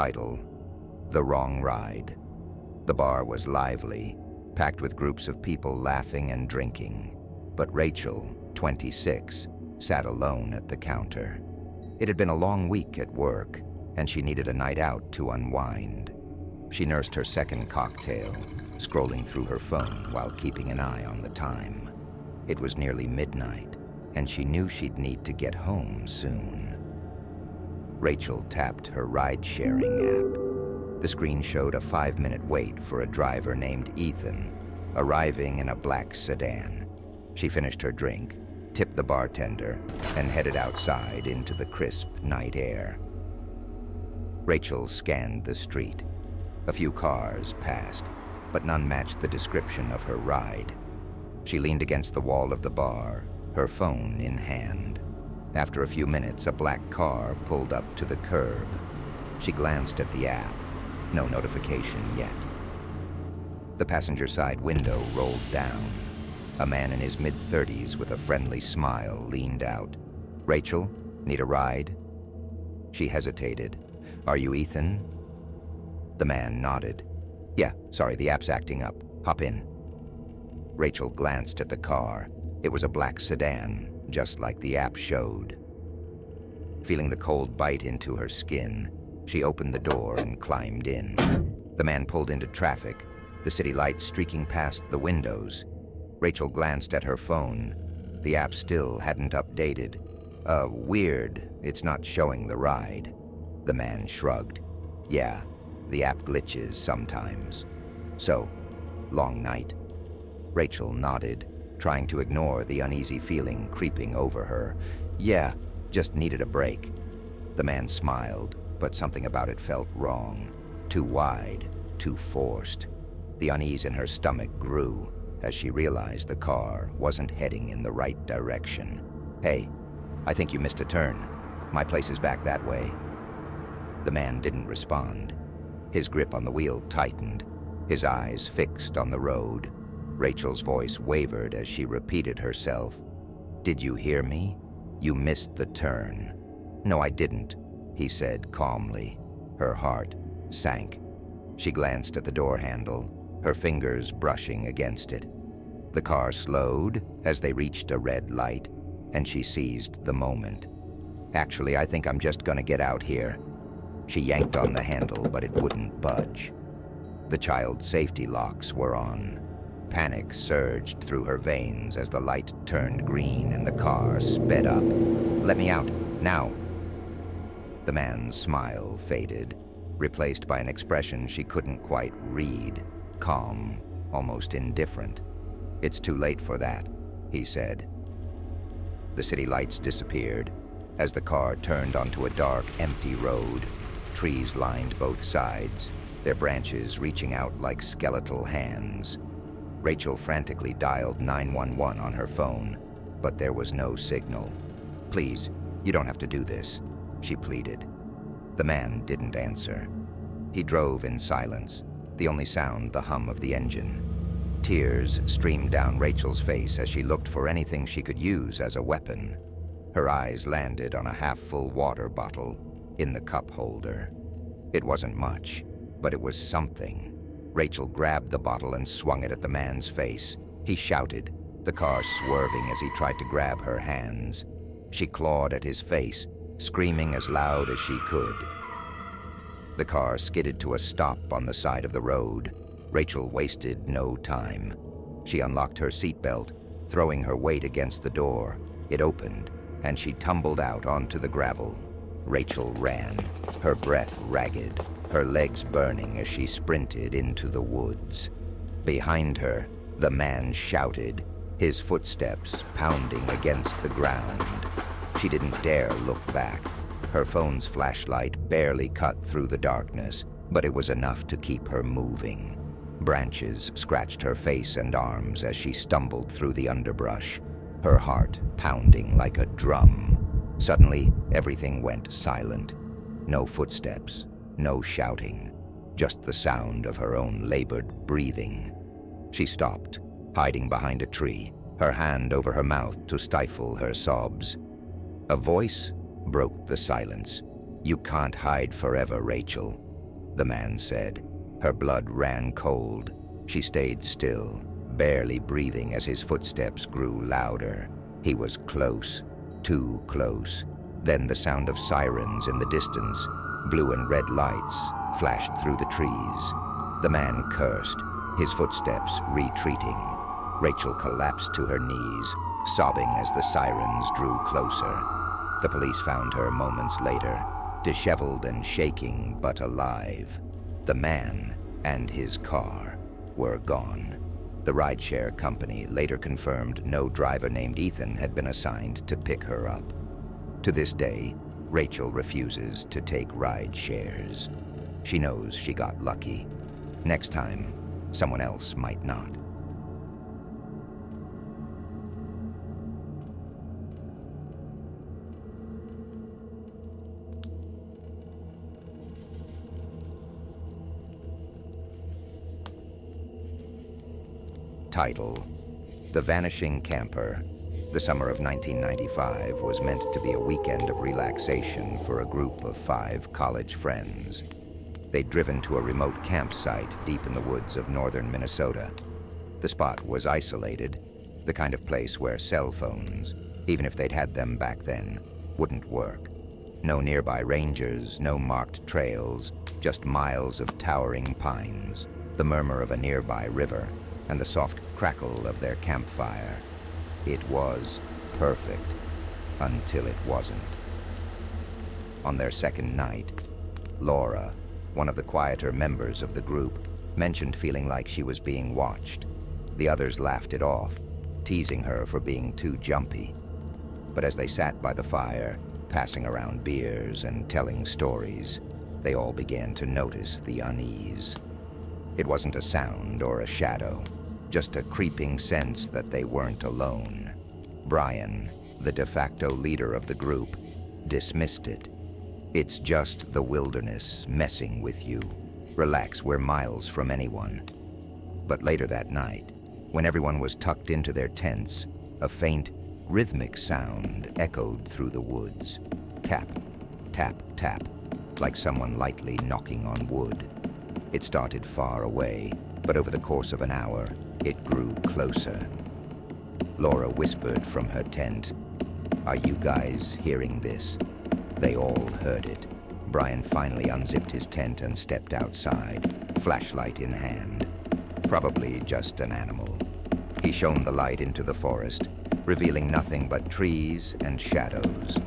Title: The Wrong Ride. The bar was lively, packed with groups of people laughing and drinking. But Rachel, 26, sat alone at the counter. It had been a long week at work, and she needed a night out to unwind. She nursed her second cocktail, scrolling through her phone while keeping an eye on the time. It was nearly midnight, and she knew she'd need to get home soon. Rachel tapped her ride-sharing app. The screen showed a 5-minute wait for a driver named Ethan, arriving in a black sedan. She finished her drink, tipped the bartender, and headed outside into the crisp night air. Rachel scanned the street. A few cars passed, but none matched the description of her ride. She leaned against the wall of the bar, her phone in hand. After a few minutes, a black car pulled up to the curb. She glanced at the app. No notification yet. The passenger side window rolled down. A man in his mid-30s with a friendly smile leaned out. "Rachel, need a ride?" She hesitated. "Are you Ethan?" The man nodded. "Yeah, sorry, the app's acting up. Hop in." Rachel glanced at the car. It was a black sedan, just like the app showed. Feeling the cold bite into her skin, she opened the door and climbed in. The man pulled into traffic, the city lights streaking past the windows. Rachel glanced at her phone. The app still hadn't updated. Weird, it's not showing the ride." The man shrugged. "Yeah, the app glitches sometimes." "So, long night?" Rachel nodded, trying to ignore the uneasy feeling creeping over her. "Yeah, just needed a break." The man smiled, but something about it felt wrong. Too wide, too forced. The unease in her stomach grew as she realized the car wasn't heading in the right direction. "Hey, I think you missed a turn. My place is back that way." The man didn't respond. His grip on the wheel tightened, his eyes fixed on the road. Rachel's voice wavered as she repeated herself. "Did you hear me? You missed the turn." "No, I didn't," he said calmly. Her heart sank. She glanced at the door handle, her fingers brushing against it. The car slowed as they reached a red light, and she seized the moment. "Actually, I think I'm just gonna get out here." She yanked on the handle, but it wouldn't budge. The child's safety locks were on. Panic surged through her veins as the light turned green and the car sped up. "Let me out, now." The man's smile faded, replaced by an expression she couldn't quite read. Calm, almost indifferent. "It's too late for that," he said. The city lights disappeared as the car turned onto a dark, empty road. Trees lined both sides, their branches reaching out like skeletal hands. Rachel frantically dialed 911 on her phone, but there was no signal. "Please, you don't have to do this," she pleaded. The man didn't answer. He drove in silence, the only sound the hum of the engine. Tears streamed down Rachel's face as she looked for anything she could use as a weapon. Her eyes landed on a half-full water bottle in the cup holder. It wasn't much, but it was something. Rachel grabbed the bottle and swung it at the man's face. He shouted, the car swerving as he tried to grab her hands. She clawed at his face, screaming as loud as she could. The car skidded to a stop on the side of the road. Rachel wasted no time. She unlocked her seatbelt, throwing her weight against the door. It opened, and she tumbled out onto the gravel. Rachel ran, her breath ragged, her legs burning as she sprinted into the woods. Behind her, the man shouted, his footsteps pounding against the ground. She didn't dare look back. Her phone's flashlight barely cut through the darkness, but it was enough to keep her moving. Branches scratched her face and arms as she stumbled through the underbrush, her heart pounding like a drum. Suddenly, everything went silent. No footsteps, no shouting, just the sound of her own labored breathing. She stopped, hiding behind a tree, her hand over her mouth to stifle her sobs. A voice broke the silence. "You can't hide forever, Rachel. the man said. Her blood ran cold. She stayed still, barely breathing as his footsteps grew louder. He was close, too close. Then the sound of sirens in the distance. Blue and red lights flashed through the trees. The man cursed, his footsteps retreating. Rachel collapsed to her knees, sobbing as the sirens drew closer. The police found her moments later, disheveled and shaking but alive. The man and his car were gone. The rideshare company later confirmed no driver named Ethan had been assigned to pick her up. To this day, Rachel refuses to take ride shares. She knows she got lucky. Next time, someone else might not. Title: The Vanishing Camper. The summer of 1995 was meant to be a weekend of relaxation for a group of 5 college friends. They'd driven to a remote campsite deep in the woods of northern Minnesota. The spot was isolated, the kind of place where cell phones, even if they'd had them back then, wouldn't work. No nearby rangers, no marked trails, just miles of towering pines, the murmur of a nearby river, and the soft crackle of their campfire. It was perfect, until it wasn't. On their second night, Laura, one of the quieter members of the group, mentioned feeling like she was being watched. The others laughed it off, teasing her for being too jumpy. But as they sat by the fire, passing around beers and telling stories, they all began to notice the unease. It wasn't a sound or a shadow, just a creeping sense that they weren't alone. Brian, the de facto leader of the group, dismissed it. It's just the wilderness messing with you. Relax, we're miles from anyone. But later that night, when everyone was tucked into their tents, a faint, rhythmic sound echoed through the woods. Tap, tap, tap, like someone lightly knocking on wood. It started far away, but over the course of an hour, it grew closer. Laura whispered from her tent, "Are you guys hearing this?" They all heard it. Brian finally unzipped his tent and stepped outside, flashlight in hand. Probably just an animal. He shone the light into the forest, revealing nothing but trees and shadows.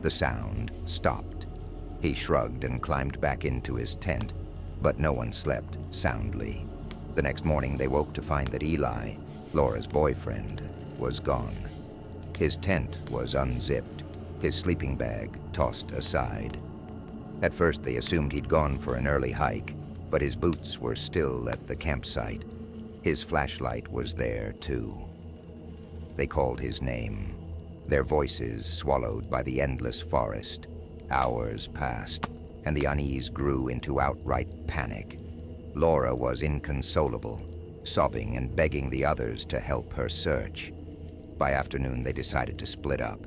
The sound stopped. He shrugged and climbed back into his tent, but no one slept soundly. The next morning, they woke to find that Eli, Laura's boyfriend, was gone. His tent was unzipped, his sleeping bag tossed aside. At first, they assumed he'd gone for an early hike, but his boots were still at the campsite. His flashlight was there, too. They called his name, their voices swallowed by the endless forest. Hours passed, and the unease grew into outright panic. Laura was inconsolable, sobbing and begging the others to help her search. By afternoon, they decided to split up.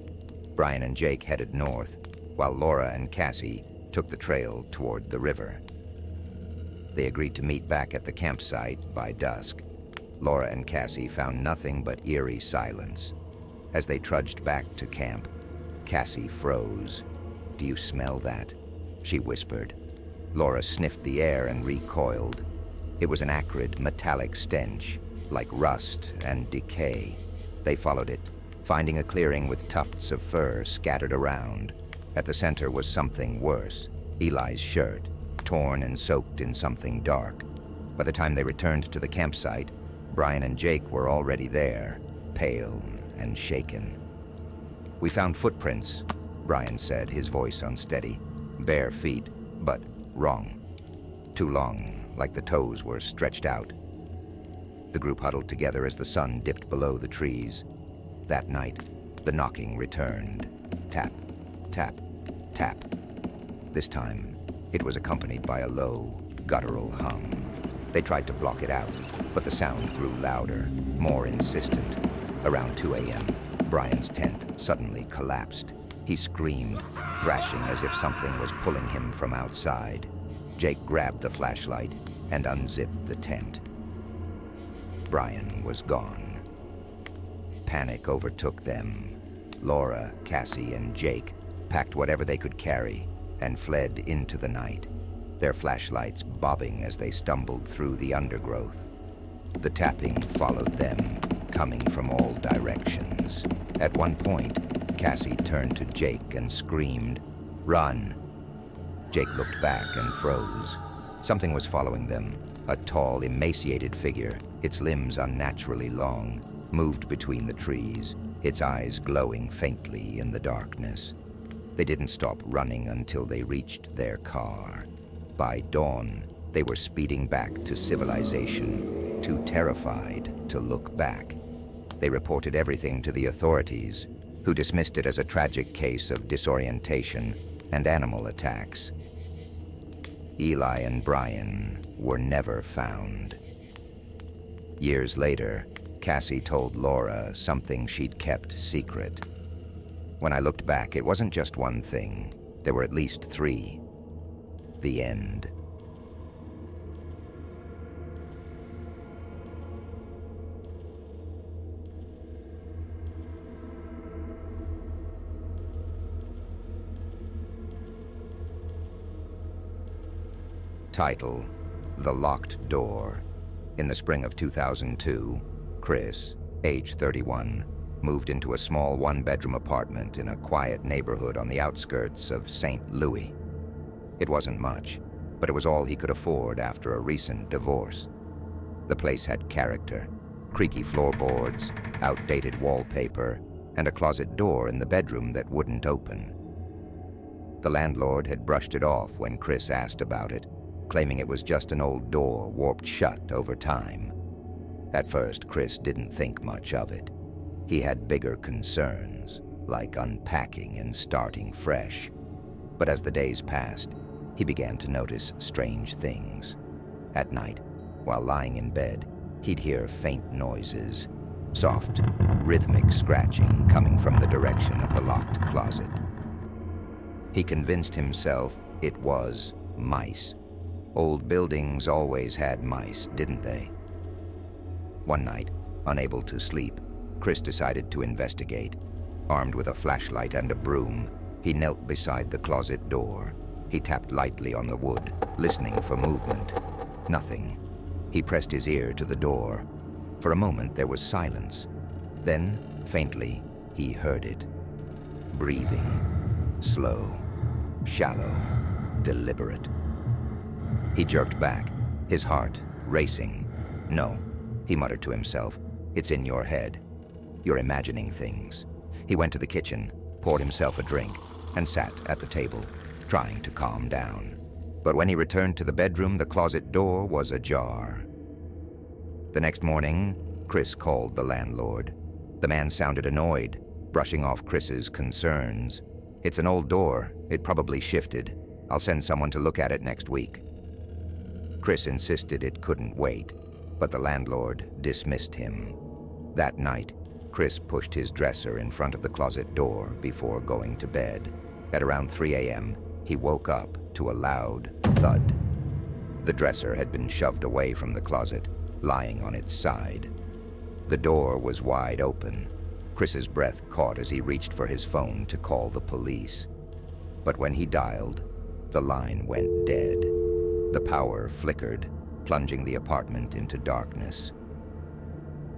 Brian and Jake headed north, while Laura and Cassie took the trail toward the river. They agreed to meet back at the campsite by dusk. Laura and Cassie found nothing but eerie silence. As they trudged back to camp, Cassie froze. "Do you smell that?" she whispered. Laura sniffed the air and recoiled. It was an acrid, metallic stench, like rust and decay. They followed it, finding a clearing with tufts of fur scattered around. At the center was something worse, Eli's shirt, torn and soaked in something dark. By the time they returned to the campsite, Brian and Jake were already there, pale and shaken. "We found footprints," Brian said, his voice unsteady. "Bare feet, but wrong. Too long, like the toes were stretched out." The group huddled together as the sun dipped below the trees. That night, the knocking returned. Tap, tap, tap. This time, it was accompanied by a low, guttural hum. They tried to block it out, but the sound grew louder, more insistent. Around 2 a.m., Brian's tent suddenly collapsed. He screamed, thrashing as if something was pulling him from outside. Jake grabbed the flashlight and unzipped the tent. Brian was gone. Panic overtook them. Laura, Cassie, and Jake packed whatever they could carry and fled into the night, their flashlights bobbing as they stumbled through the undergrowth. The tapping followed them, coming from all directions. At one point, Cassie turned to Jake and screamed, "Run!" Jake looked back and froze. Something was following them, a tall, emaciated figure, its limbs unnaturally long, moved between the trees, its eyes glowing faintly in the darkness. They didn't stop running until they reached their car. By dawn, they were speeding back to civilization, too terrified to look back. They reported everything to the authorities, who dismissed it as a tragic case of disorientation and animal attacks. Eli and Brian were never found. Years later, Cassie told Laura something she'd kept secret. When I looked back, it wasn't just one thing. There were at least three. The end. Title: The Locked Door. In the spring of 2002, Chris, age 31, moved into a small one-bedroom apartment in a quiet neighborhood on the outskirts of St. Louis. It wasn't much, but it was all he could afford after a recent divorce. The place had character: creaky floorboards, outdated wallpaper, and a closet door in the bedroom that wouldn't open. The landlord had brushed it off when Chris asked about it, claiming it was just an old door warped shut over time. At first, Chris didn't think much of it. He had bigger concerns, like unpacking and starting fresh. But as the days passed, he began to notice strange things. At night, while lying in bed, he'd hear faint noises, soft, rhythmic scratching coming from the direction of the locked closet. He convinced himself it was mice. Old buildings always had mice, didn't they? One night, unable to sleep, Chris decided to investigate. Armed with a flashlight and a broom, he knelt beside the closet door. He tapped lightly on the wood, listening for movement. Nothing. He pressed his ear to the door. For a moment, there was silence. Then, faintly, he heard it. Breathing. Slow. Shallow. Deliberate. He jerked back, his heart racing. "No," he muttered to himself. "It's in your head. You're imagining things." He went to the kitchen, poured himself a drink, and sat at the table, trying to calm down. But when he returned to the bedroom, the closet door was ajar. The next morning, Chris called the landlord. The man sounded annoyed, brushing off Chris's concerns. "It's an old door. It probably shifted. I'll send someone to look at it next week." Chris insisted it couldn't wait, but the landlord dismissed him. That night, Chris pushed his dresser in front of the closet door before going to bed. At around 3 a.m., he woke up to a loud thud. The dresser had been shoved away from the closet, lying on its side. The door was wide open. Chris's breath caught as he reached for his phone to call the police. But when he dialed, the line went dead. The power flickered, plunging the apartment into darkness.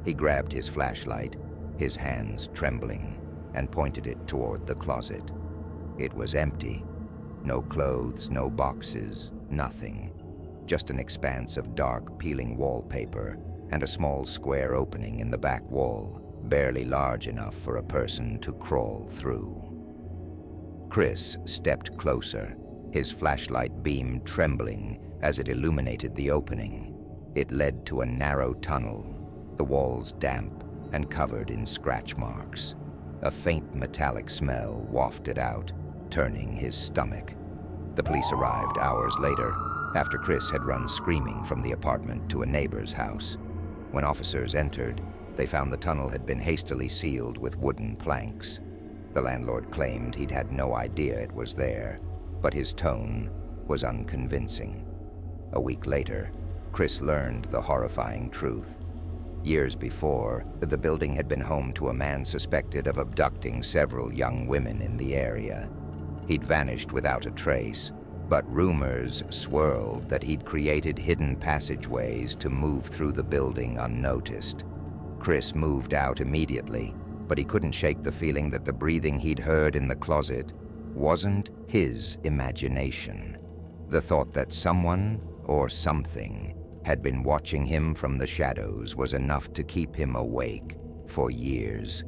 He grabbed his flashlight, his hands trembling, and pointed it toward the closet. It was empty. No clothes, no boxes, nothing. Just an expanse of dark, peeling wallpaper and a small square opening in the back wall, barely large enough for a person to crawl through. Chris stepped closer, his flashlight beam trembling as it illuminated the opening. It led to a narrow tunnel, the walls damp and covered in scratch marks. A faint metallic smell wafted out, turning his stomach. The police arrived hours later, after Chris had run screaming from the apartment to a neighbor's house. When officers entered, they found the tunnel had been hastily sealed with wooden planks. The landlord claimed he'd had no idea it was there, but his tone was unconvincing. A week later, Chris learned the horrifying truth. Years before, the building had been home to a man suspected of abducting several young women in the area. He'd vanished without a trace, but rumors swirled that he'd created hidden passageways to move through the building unnoticed. Chris moved out immediately, but he couldn't shake the feeling that the breathing he'd heard in the closet wasn't his imagination. The thought that someone or something had been watching him from the shadows was enough to keep him awake for years.